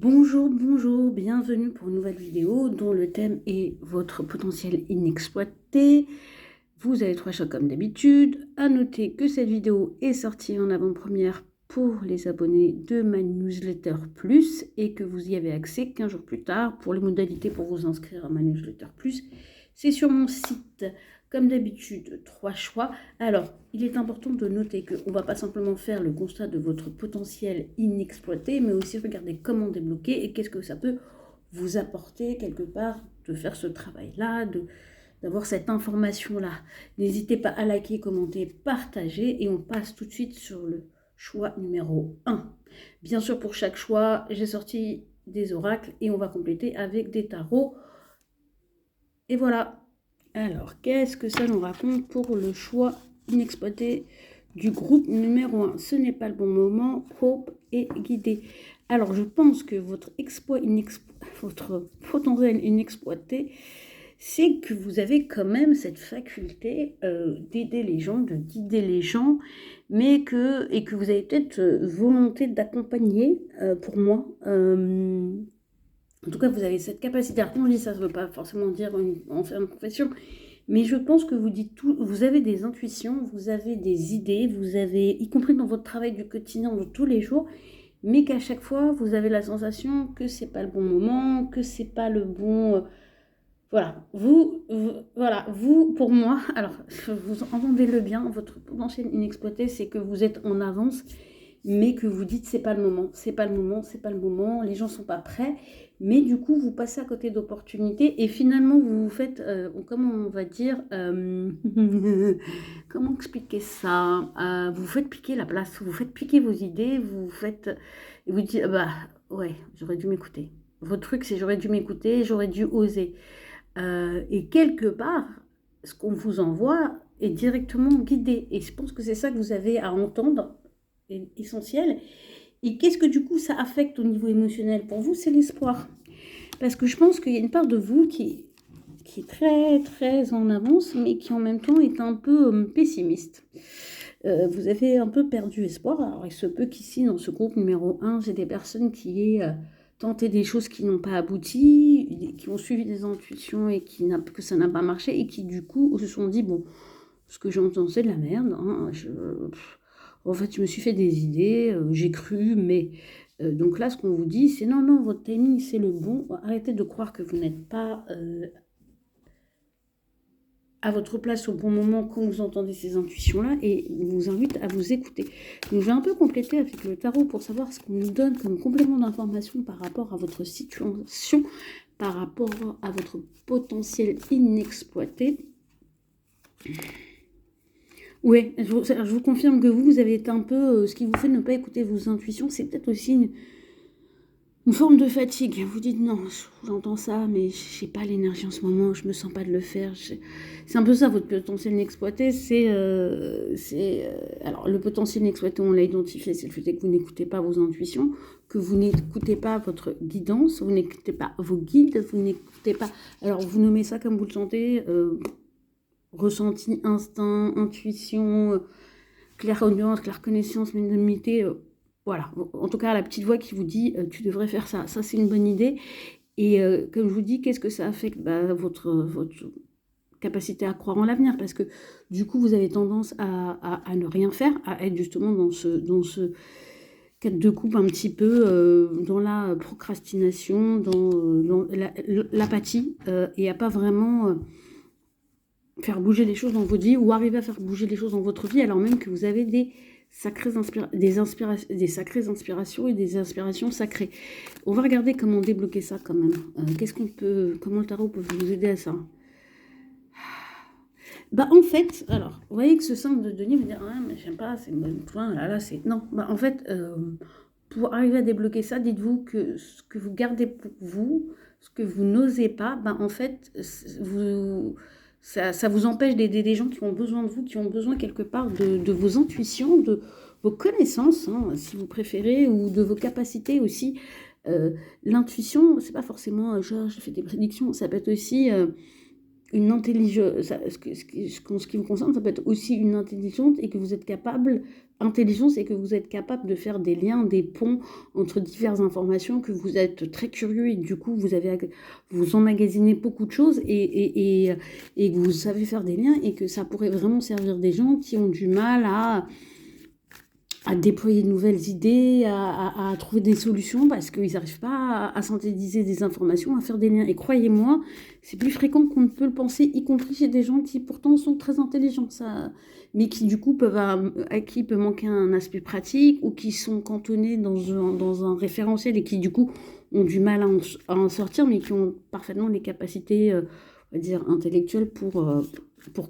Bonjour, bonjour, bienvenue pour une nouvelle vidéo dont le thème est votre potentiel inexploité. Vous avez 3 choix comme d'habitude. À noter que cette vidéo est sortie en avant-première pour les abonnés de ma newsletter plus et que vous y avez accès 15 jours plus tard. Pour les modalités pour vous inscrire à ma newsletter plus, c'est sur mon site. Comme d'habitude, 3 choix. Alors, il est important de noter qu'on ne va pas simplement faire le constat de votre potentiel inexploité, mais aussi regarder comment débloquer et qu'est-ce que ça peut vous apporter quelque part de faire ce travail-là, d'avoir cette information-là. N'hésitez pas à liker, commenter, partager et on passe tout de suite sur le choix numéro 1. Bien sûr, pour chaque choix, j'ai sorti des oracles et on va compléter avec des tarots. Et voilà. Alors, qu'est-ce que ça nous raconte pour le choix inexploité du groupe numéro 1? Ce n'est pas le bon moment, Hope est guidé. Alors, je pense que votre potentiel inexploité, c'est que vous avez quand même cette faculté d'aider les gens, de guider les gens, et que vous avez peut-être volonté d'accompagner, pour moi. En tout cas, vous avez cette capacité. Alors, quand je dis ça, ça ne veut pas forcément dire en faire une profession, mais je pense que vous dites tout, vous avez des intuitions, vous avez des idées, vous avez, y compris dans votre travail du quotidien, de tous les jours, mais qu'à chaque fois, vous avez la sensation que c'est pas le bon moment, que c'est pas le bon. Voilà, vous, pour moi, alors, vous entendez-le bien, votre potentiel inexploité, c'est que vous êtes en avance, mais que vous dites c'est pas le moment, c'est pas le moment, c'est pas le moment, les gens sont pas prêts, mais du coup, vous passez à côté d'opportunités et finalement, vous vous faites, comment on va dire, comment expliquer ça? Vous vous faites piquer la place, vous faites piquer vos idées, vous faites, et vous dites, bah ouais, j'aurais dû m'écouter. Votre truc, c'est j'aurais dû m'écouter, j'aurais dû oser. Et quelque part, ce qu'on vous envoie est directement guidé. Et je pense que c'est ça que vous avez à entendre, est essentiel. Et qu'est-ce que du coup ça affecte au niveau émotionnel pour vous? C'est l'espoir. Parce que je pense qu'il y a une part de vous qui est très très en avance, mais qui en même temps est un peu pessimiste. Vous avez un peu perdu espoir. Alors il se peut qu'ici, dans ce groupe numéro 1, j'ai des personnes qui aient tenté des choses qui n'ont pas abouti, qui ont suivi des intuitions et que ça n'a pas marché, et qui du coup se sont dit, bon, ce que j'entends c'est de la merde, hein, en fait je me suis fait des idées, j'ai cru, mais... donc là, ce qu'on vous dit, c'est non, non, votre timing, c'est le bon. Arrêtez de croire que vous n'êtes pas à votre place au bon moment quand vous entendez ces intuitions-là, et on vous invite à vous écouter. Donc, je vais un peu compléter avec le tarot pour savoir ce qu'on nous donne comme complément d'information par rapport à votre situation, par rapport à votre potentiel inexploité. Oui, je vous confirme que vous avez été un peu... ce qui vous fait ne pas écouter vos intuitions, c'est peut-être aussi une forme de fatigue. Vous dites non, j'entends ça, mais j'ai pas l'énergie en ce moment, je me sens pas de le faire. C'est un peu ça votre potentiel inexploité. Alors le potentiel inexploité, on l'a identifié, c'est le fait que vous n'écoutez pas vos intuitions, que vous n'écoutez pas votre guidance, vous n'écoutez pas vos guides, vous n'écoutez pas. Alors vous nommez ça comme vous le sentez, ressenti, instinct, intuition, clairaudience, clairconnaissance, médiumnité. Voilà, en tout cas, la petite voix qui vous dit tu devrais faire ça. Ça, c'est une bonne idée. Et comme je vous dis, qu'est-ce que ça affecte? Votre capacité à croire en l'avenir, parce que du coup, vous avez tendance à ne rien faire, à être justement dans ce cadre de coupe un petit peu dans la procrastination, dans l'apathie, et à pas vraiment faire bouger les choses dans votre vie, ou arriver à faire bouger les choses dans votre vie, alors même que vous avez des sacrées inspirations et des inspirations sacrées. On va regarder comment débloquer ça quand même. Comment le tarot peut vous aider à ça? En fait, alors, vous voyez que ce 5 de Denis, vous dire, ah, mais j'aime pas, c'est bon point, là, c'est... Non, en fait, pour arriver à débloquer ça, dites-vous que ce que vous gardez pour vous, ce que vous n'osez pas, en fait, ça vous empêche d'aider des gens qui ont besoin de vous, qui ont besoin quelque part de vos intuitions, de vos connaissances, hein, si vous préférez, ou de vos capacités aussi. L'intuition, c'est pas forcément genre je fais des prédictions, ça peut être aussi une intelligence, ce qui vous concerne, ça peut être aussi une intelligence et que vous êtes capable, intelligence et que vous êtes capable de faire des liens, des ponts entre diverses informations, que vous êtes très curieux et du coup vous emmagasinez beaucoup de choses et que vous savez faire des liens et que ça pourrait vraiment servir des gens qui ont du mal à déployer de nouvelles idées, à trouver des solutions parce qu'ils n'arrivent pas à synthétiser des informations, à faire des liens. Et croyez-moi, c'est plus fréquent qu'on ne peut le penser, y compris chez des gens qui pourtant sont très intelligents, mais qui du coup à qui peut manquer un aspect pratique ou qui sont cantonnés dans un référentiel et qui du coup ont du mal à en sortir, mais qui ont parfaitement les capacités, on va dire, intellectuelles pour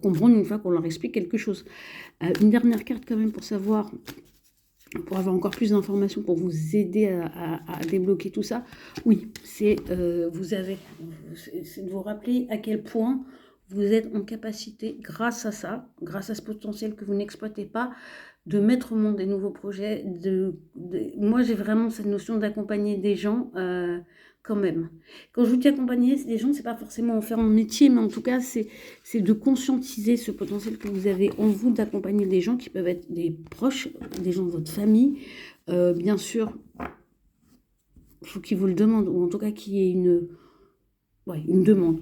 comprendre une fois qu'on leur explique quelque chose. Une dernière carte quand même pour savoir, pour avoir encore plus d'informations, pour vous aider à débloquer tout ça. Oui, c'est de vous rappeler à quel point vous êtes en capacité, grâce à ça, grâce à ce potentiel que vous n'exploitez pas, de mettre au monde des nouveaux projets. Moi, j'ai vraiment cette notion d'accompagner des gens quand même. Quand je vous dis accompagner des gens, c'est pas forcément en faire un métier, mais en tout cas, c'est de conscientiser ce potentiel que vous avez en vous, d'accompagner des gens qui peuvent être des proches, des gens de votre famille. Bien sûr, il faut qu'ils vous le demandent, ou en tout cas qu'il y ait une demande.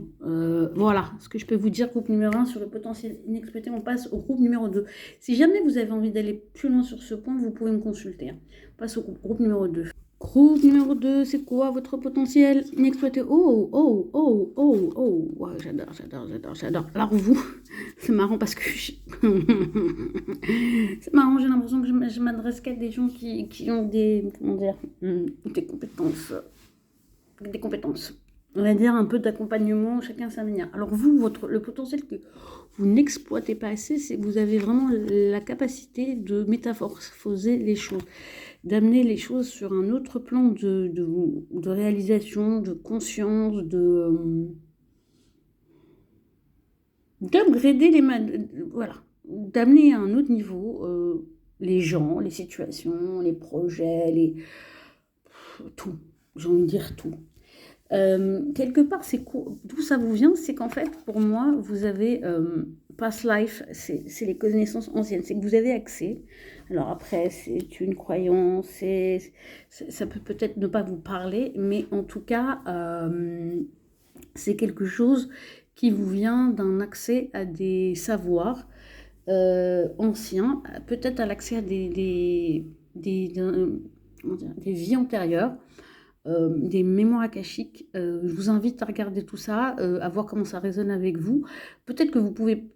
Voilà ce que je peux vous dire. Groupe numéro 1 sur le potentiel inexploité. On passe au groupe numéro 2. Si jamais vous avez envie d'aller plus loin sur ce point, vous pouvez me consulter. On passe au groupe numéro 2. Groupe numéro 2, c'est quoi votre potentiel inexploité? Ouais, j'adore. Alors vous, c'est marrant parce que c'est marrant, j'ai l'impression que je m'adresse qu'à des gens qui ont des compétences. Des compétences. On va dire un peu d'accompagnement, chacun sa manière. Alors vous, le potentiel que vous n'exploitez pas assez, c'est que vous avez vraiment la capacité de métamorphoser les choses, d'amener les choses sur un autre plan de réalisation, de conscience, d'upgrader voilà, d'amener à un autre niveau les gens, les situations, les projets, tout, j'ai envie de dire tout. Quelque part, d'où ça vous vient, c'est qu'en fait, pour moi, vous avez past life, c'est les connaissances anciennes, c'est que vous avez accès. Alors après, c'est une croyance, ça peut peut-être ne pas vous parler, mais en tout cas, c'est quelque chose qui vous vient d'un accès à des savoirs anciens, peut-être à l'accès à des vies antérieures. Des mémoires akashiques. Je vous invite à regarder tout ça, à voir comment ça résonne avec vous. Peut-être que vous pouvez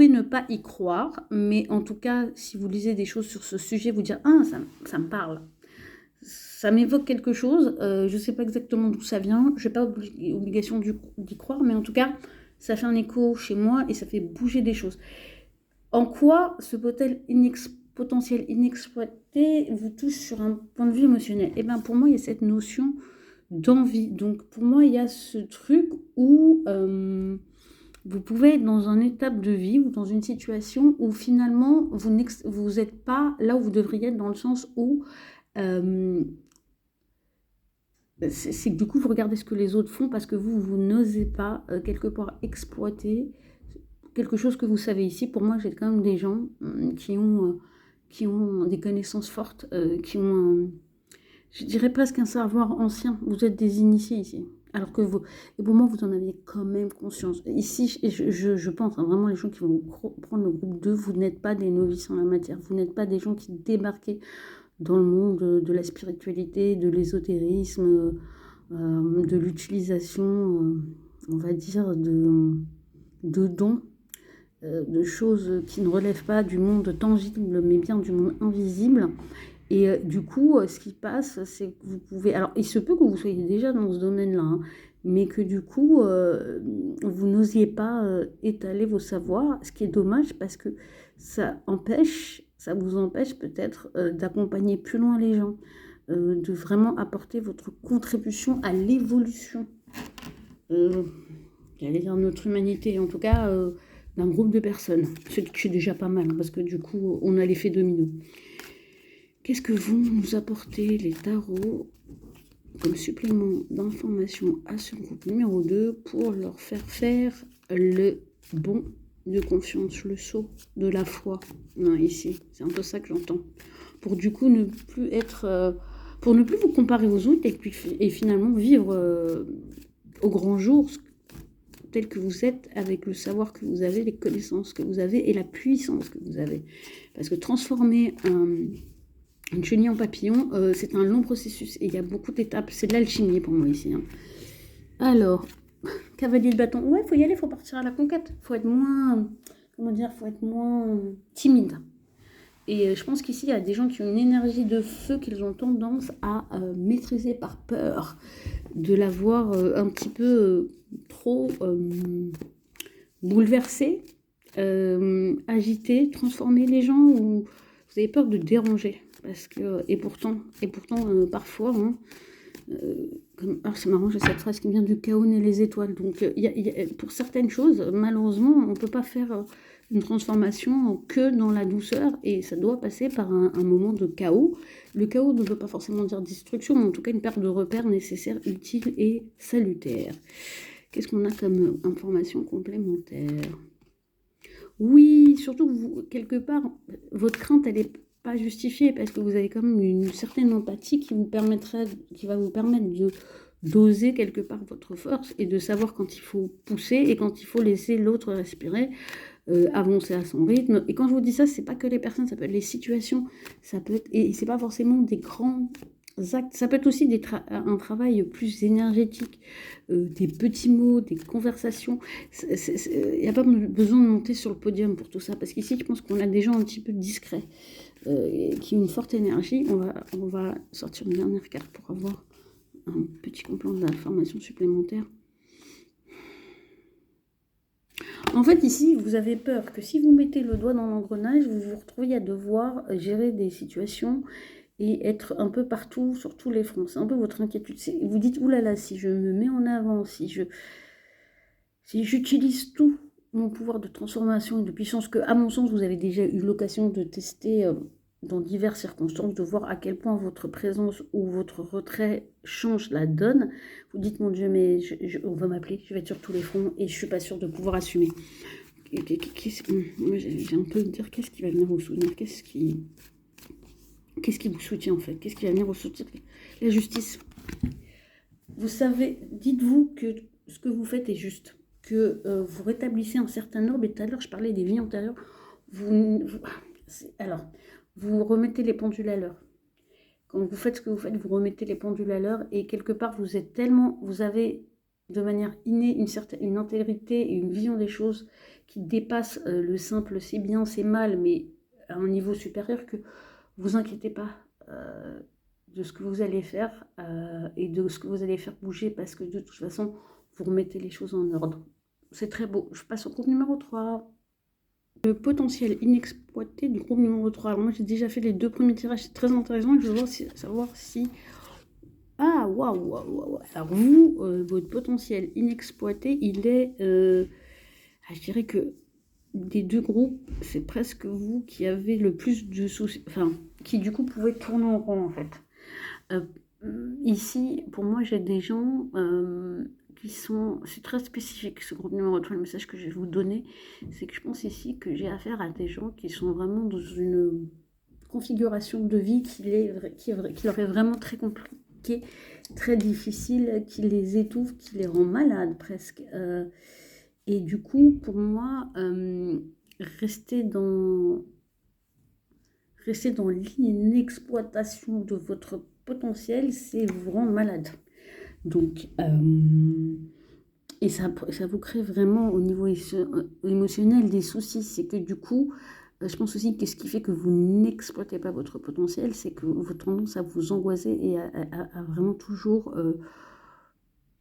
ne pas y croire, mais en tout cas, si vous lisez des choses sur ce sujet, vous dire « Ah, ça me parle ». Ça m'évoque quelque chose, je ne sais pas exactement d'où ça vient, je n'ai pas obligation d'y croire, mais en tout cas, ça fait un écho chez moi et ça fait bouger des choses. En quoi ce potentiel inexploité vous touche sur un point de vue émotionnel? Et bien pour moi, il y a cette notion d'envie. Donc pour moi, il y a ce truc où vous pouvez être dans une étape de vie ou dans une situation où finalement, vous n'êtes pas là où vous devriez être, dans le sens où c'est que du coup, vous regardez ce que les autres font parce que vous n'osez pas quelque part exploiter quelque chose que vous savez ici. Pour moi, j'ai quand même des gens qui ont des connaissances fortes, qui ont, je dirais presque un savoir ancien. Vous êtes des initiés ici. Alors que vous, et pour moi, vous en avez quand même conscience. Ici, je pense, vraiment, les gens qui vont prendre le groupe 2, vous n'êtes pas des novices en la matière. Vous n'êtes pas des gens qui débarquez dans le monde de la spiritualité, de l'ésotérisme, de l'utilisation, on va dire, de dons, de choses qui ne relèvent pas du monde tangible, mais bien du monde invisible. Et du coup, ce qui passe, c'est que vous pouvez... Alors, il se peut que vous soyez déjà dans ce domaine-là, hein, mais que du coup, vous n'osiez pas étaler vos savoirs, ce qui est dommage parce que ça vous empêche peut-être d'accompagner plus loin les gens, de vraiment apporter votre contribution à l'évolution, j'allais dire notre humanité, en tout cas d'un groupe de personnes. C'est déjà pas mal, parce que du coup, on a l'effet domino. Qu'est-ce que vont nous apporter les tarots comme supplément d'information à ce groupe numéro 2 pour leur faire faire le bon de confiance, le saut de la foi, ici. C'est un peu ça que j'entends. Pour du coup ne plus être... pour ne plus vous comparer aux autres et finalement vivre au grand jour tel que vous êtes, avec le savoir que vous avez, les connaissances que vous avez et la puissance que vous avez. Parce que transformer une chenille en papillon, c'est un long processus et il y a beaucoup d'étapes. C'est de l'alchimie pour moi ici. Alors, cavalier de bâton. Ouais, faut y aller, faut partir à la conquête. Faut être moins, comment dire, faut être moins timide. Et je pense qu'ici, il y a des gens qui ont une énergie de feu qu'ils ont tendance à maîtriser par peur de la voir un petit peu trop bouleversée, agiter, transformer les gens, ou vous avez peur de déranger. Parce que, et pourtant parfois, alors c'est marrant, j'ai cette phrase qui vient du chaos naît les étoiles. Donc pour certaines choses, malheureusement, on ne peut pas faire une transformation que dans la douceur, et ça doit passer par un moment de chaos. Le chaos ne veut pas forcément dire destruction, mais en tout cas une perte de repères nécessaire, utile et salutaire. Qu'est-ce qu'on a comme information complémentaire? Oui, surtout vous, quelque part, votre crainte, elle n'est pas justifiée parce que vous avez quand même une certaine empathie qui va vous permettre de doser quelque part votre force et de savoir quand il faut pousser et quand il faut laisser l'autre respirer, avancer à son rythme. Et quand je vous dis ça, c'est pas que les personnes, ça peut être les situations, ça peut être, et c'est pas forcément des grands actes, ça peut être aussi un travail plus énergétique, des petits mots, des conversations. Il n'y a pas besoin de monter sur le podium pour tout ça, parce qu'ici, je pense qu'on a des gens un petit peu discrets, qui ont une forte énergie. On va sortir une dernière carte pour avoir un petit complément d'information supplémentaire. En fait, ici, vous avez peur que si vous mettez le doigt dans l'engrenage, vous vous retrouviez à devoir gérer des situations et être un peu partout, sur tous les fronts. C'est un peu votre inquiétude. Vous dites, oulala, si je me mets en avant, si j'utilise tout mon pouvoir de transformation et de puissance, que, à mon sens, vous avez déjà eu l'occasion de tester dans diverses circonstances, de voir à quel point votre présence ou votre retrait change la donne. Vous dites, mon Dieu, mais on va m'appeler, je vais être sur tous les fronts et je suis pas sûre de pouvoir assumer. Moi, j'ai un peu de dire, qu'est-ce qui va venir vous soutenir? Qu'est-ce qui vous soutient en fait? Qu'est-ce qui va venir vous soutenir? La justice. Vous savez, dites-vous que ce que vous faites est juste, que vous rétablissez un certain ordre. Et tout à l'heure, je parlais des vies antérieures. Alors, vous remettez les pendules à l'heure. Quand vous faites ce que vous faites, vous remettez les pendules à l'heure. Et quelque part, vous avez de manière innée une intégrité et une vision des choses qui dépasse le simple c'est bien, c'est mal, mais à un niveau supérieur, que vous inquiétez pas de ce que vous allez faire et de ce que vous allez faire bouger, parce que de toute façon, vous remettez les choses en ordre. C'est très beau. Je passe au groupe numéro 3. Le potentiel inexploité du groupe numéro 3. Alors moi, j'ai déjà fait les 2 premiers tirages. C'est très intéressant. Je veux savoir si... Ah, waouh. Alors vous, votre potentiel inexploité, il est... je dirais que des 2 groupes, c'est presque vous qui avez le plus de soucis, enfin, qui du coup pouvez tourner en rond en fait. Ici, pour moi, j'ai des gens qui sont... C'est très spécifique ce groupe numéro 3, le message que je vais vous donner, c'est que je pense ici que j'ai affaire à des gens qui sont vraiment dans une configuration de vie qui leur est vraiment très compliquée, très difficile, qui les étouffe, qui les rend malades presque. Et du coup, pour moi, rester dans l'inexploitation de votre potentiel, c'est vous rendre malade. Donc, et ça vous crée vraiment au niveau émotionnel des soucis. C'est que du coup, je pense aussi que ce qui fait que vous n'exploitez pas votre potentiel, c'est que votre tendance à vous angoisser et à vraiment toujours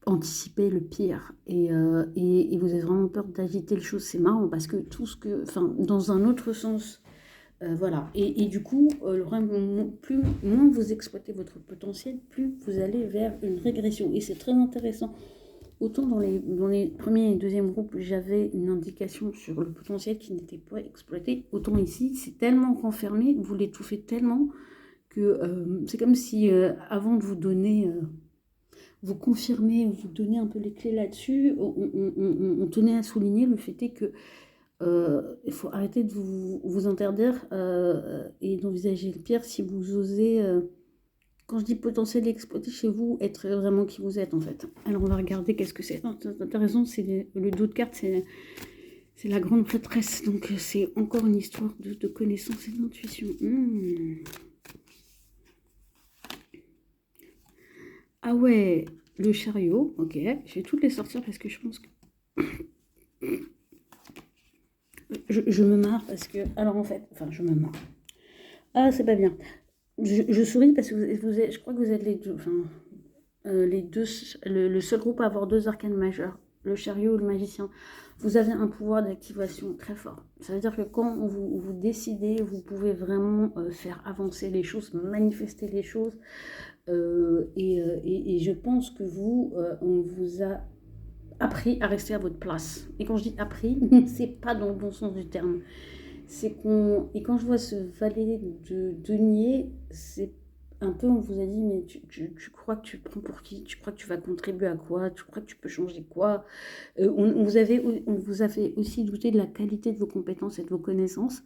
anticiper le pire. Et vous avez vraiment peur d'agiter les choses. C'est marrant parce que dans un autre sens, voilà. Et du coup, moins vous exploitez votre potentiel, plus vous allez vers une régression. Et c'est très intéressant. Autant dans les premiers et deuxièmes groupes, j'avais une indication sur le potentiel qui n'était pas exploité. Autant ici, c'est tellement renfermé, vous l'étouffez tellement que c'est comme si avant de vous donner vous confirmer, vous donner un peu les clés là-dessus. On tenait à souligner le fait est que il faut arrêter de vous interdire et d'envisager le pire si vous osez, quand je dis potentiel exploité chez vous, être vraiment qui vous êtes en fait. Alors on va regarder qu'est-ce que c'est. T'as raison, c'est le dos de carte, c'est la grande prêtresse. Donc c'est encore une histoire de connaissance et d'intuition. Ah ouais, le chariot, ok. Je vais toutes les sortir parce que je pense que... je me marre parce que... Alors en fait, enfin je me marre. Ah c'est pas bien. Je souris parce que vous êtes, je crois que vous êtes les deux, enfin, les deux, le seul groupe à avoir 2 arcanes majeurs, le chariot ou le magicien. Vous avez un pouvoir d'activation très fort. Ça veut dire que quand vous décidez, vous pouvez vraiment faire avancer les choses, manifester les choses. Et je pense que on vous a appris à rester à votre place. Et quand je dis appris, c'est pas dans le bon sens du terme. C'est qu'on... Et quand je vois ce valet de denier, c'est un peu, on vous a dit, mais tu crois que tu prends pour qui? Tu crois que tu vas contribuer à quoi? Tu crois que tu peux changer quoi? On vous a fait aussi douter de la qualité de vos compétences et de vos connaissances.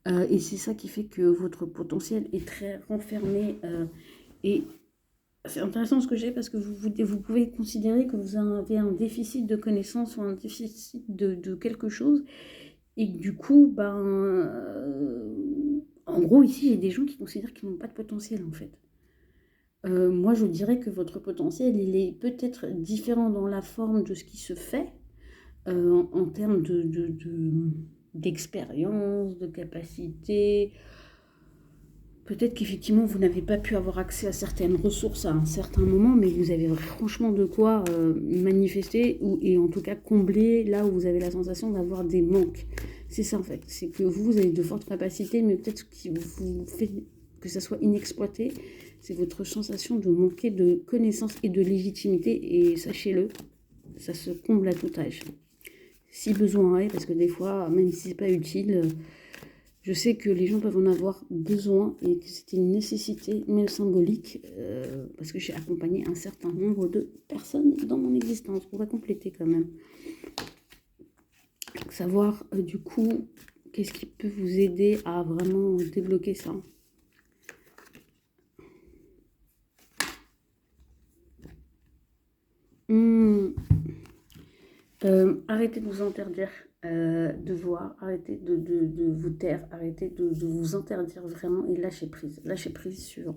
Et c'est ça qui fait que votre potentiel est très renfermé. Et c'est intéressant ce que j'ai parce que vous pouvez considérer que vous avez un déficit de connaissances ou un déficit de quelque chose. Et du coup, en gros, ici, il y a des gens qui considèrent qu'ils n'ont pas de potentiel, en fait. Moi, je dirais que votre potentiel, il est peut-être différent dans la forme de ce qui se fait, en termes d'expérience, de capacité. Peut-être qu'effectivement, vous n'avez pas pu avoir accès à certaines ressources à un certain moment, mais vous avez franchement de quoi manifester et en tout cas combler là où vous avez la sensation d'avoir des manques. C'est ça en fait, c'est que vous avez de fortes capacités, mais peut-être ce qui vous fait que ça soit inexploité, c'est votre sensation de manquer de connaissances et de légitimité, et sachez-le, ça se comble à tout âge. Si besoin est, parce que des fois, même si c'est pas utile, je sais que les gens peuvent en avoir besoin et que c'était une nécessité, même symbolique, parce que j'ai accompagné un certain nombre de personnes dans mon existence. On va compléter quand même. Savoir du coup, qu'est-ce qui peut vous aider à vraiment débloquer ça. Arrêtez de vous interdire de voir, arrêtez de vous taire, arrêtez de vous interdire vraiment et lâchez prise. Lâchez prise sur...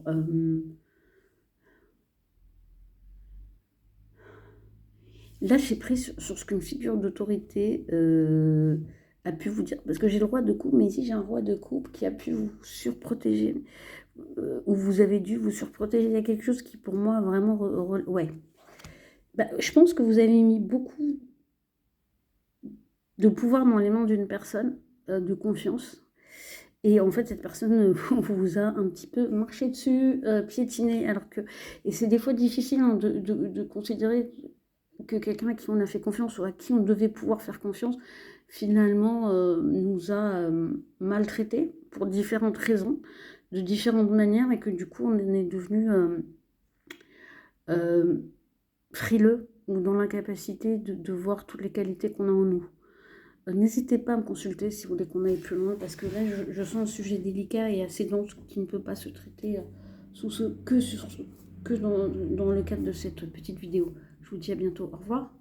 lâchez prise sur ce qu'une figure d'autorité a pu vous dire. Parce que j'ai le roi de coupe, mais ici j'ai un roi de coupe qui a pu vous surprotéger. Ou vous avez dû vous surprotéger. Il y a quelque chose qui pour moi vraiment... ouais. Je pense que vous avez mis beaucoup de pouvoir dans les mains d'une personne, de confiance. Et en fait, cette personne vous a un petit peu marché dessus, piétiné. Alors que... Et c'est des fois difficile hein, de considérer que quelqu'un à qui on a fait confiance ou à qui on devait pouvoir faire confiance, finalement, nous a maltraités pour différentes raisons, de différentes manières, et que du coup, on est devenu frileux ou dans l'incapacité de voir toutes les qualités qu'on a en nous. N'hésitez pas à me consulter si vous voulez qu'on aille plus loin, parce que là, je sens un sujet délicat et assez dense qui ne peut pas se traiter que dans le cadre de cette petite vidéo. Je vous dis à bientôt. Au revoir.